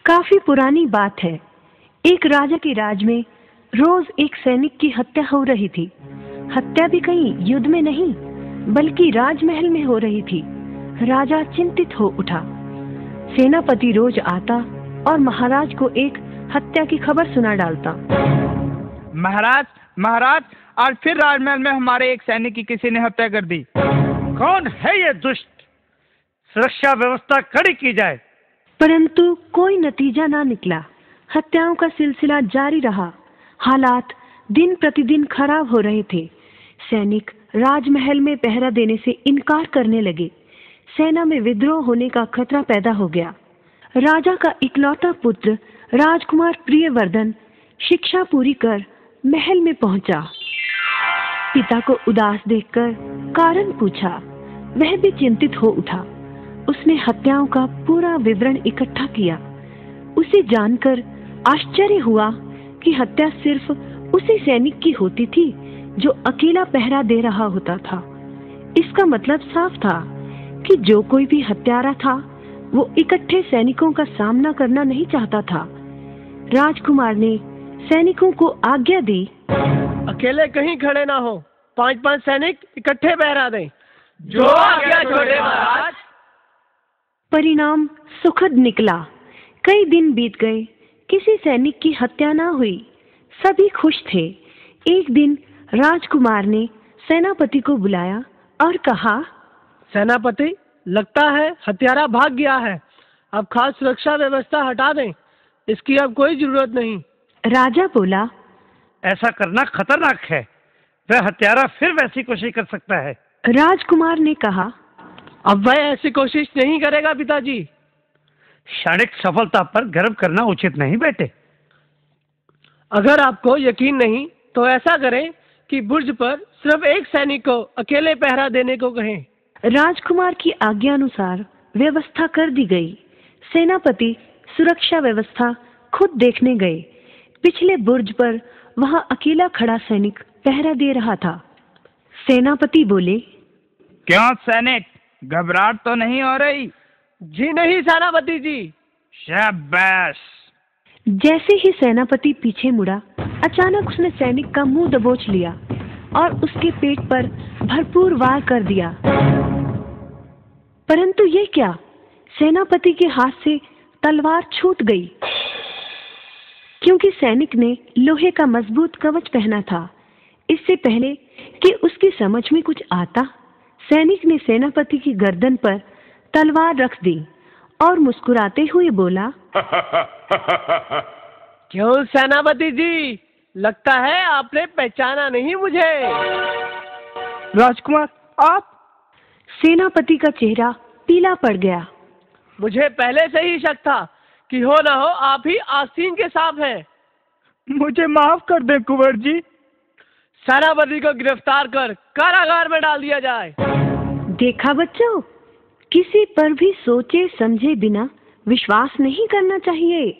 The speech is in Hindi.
काफी पुरानी बात है। एक राजा के राज में रोज एक सैनिक की हत्या हो रही थी। हत्या भी कहीं युद्ध में नहीं बल्कि राजमहल में हो रही थी। राजा चिंतित हो उठा। सेनापति रोज आता और महाराज को एक हत्या की खबर सुना डालता। महाराज महाराज, आज फिर राजमहल में हमारे एक सैनिक की किसी ने हत्या कर दी। कौन है ये दुष्ट? सुरक्षा व्यवस्था कड़ी की जाए। परंतु कोई नतीजा ना निकला। हत्याओं का सिलसिला जारी रहा। हालात दिन प्रतिदिन खराब हो रहे थे। सैनिक राजमहल में पहरा देने से इनकार करने लगे। सेना में विद्रोह होने का खतरा पैदा हो गया। राजा का इकलौता पुत्र राजकुमार प्रियवर्धन शिक्षा पूरी कर महल में पहुंचा। पिता को उदास देखकर कारण पूछा। वह भी चिंतित हो उठा। उसने हत्याओं का पूरा विवरण इकट्ठा किया। उसे जानकर आश्चर्य हुआ कि हत्या सिर्फ उसी सैनिक की होती थी जो अकेला पहरा दे रहा होता था। इसका मतलब साफ था कि जो कोई भी हत्यारा था वो इकट्ठे सैनिकों का सामना करना नहीं चाहता था। राजकुमार ने सैनिकों को आज्ञा दी, अकेले कहीं खड़े ना हो, 5-5 सैनिक इकट्ठे पहरा दें। जो आज्ञा छोड़े महाराज। परिणाम सुखद निकला। कई दिन बीत गए, किसी सैनिक की हत्या ना हुई। सभी खुश थे। एक दिन राजकुमार ने सेनापति को बुलाया और कहा, सेनापति, लगता है हत्यारा भाग गया है। अब खास सुरक्षा व्यवस्था हटा दें। इसकी अब कोई जरूरत नहीं। राजा बोला, ऐसा करना खतरनाक है। वह हत्यारा फिर वैसी कोशिश कर सकता है। राजकुमार ने कहा, अब वह ऐसी कोशिश नहीं करेगा पिताजी। क्षणिक सफलता पर गर्व करना उचित नहीं बेटे। अगर आपको यकीन नहीं तो ऐसा करें कि बुर्ज पर सिर्फ एक सैनिक को अकेले पहरा देने को कहें। राजकुमार की आज्ञा अनुसार व्यवस्था कर दी गई। सेनापति सुरक्षा व्यवस्था खुद देखने गए। पिछले बुर्ज पर वहां अकेला खड़ा सैनिक पहरा दे रहा था। सेनापति बोले, क्यों सैनिक, घबराहट तो नहीं हो रही? जी नहीं सेनापति जी। शाबाश। जैसे ही सेनापति पीछे मुड़ा, अचानक उसने सैनिक का मुंह दबोच लिया और उसके पेट पर भरपूर वार कर दिया। परंतु ये क्या, सेनापति के हाथ से तलवार छूट गई। क्योंकि सैनिक ने लोहे का मजबूत कवच पहना था। इससे पहले कि उसकी समझ में कुछ आता, सैनिक ने सेनापति की गर्दन पर तलवार रख दी और मुस्कुराते हुए बोला, क्यों सेनापति जी, लगता है आपने पहचाना नहीं मुझे। राजकुमार आप? सेनापति का चेहरा पीला पड़ गया। मुझे पहले से ही शक था कि हो ना हो आप ही आस्तीन के सांप हैं। मुझे माफ कर दे कुंवर जी। सेनापति को गिरफ्तार कर कारागार में डाल दिया जाए। देखा बच्चों, किसी पर भी सोचे समझे बिना विश्वास नहीं करना चाहिए।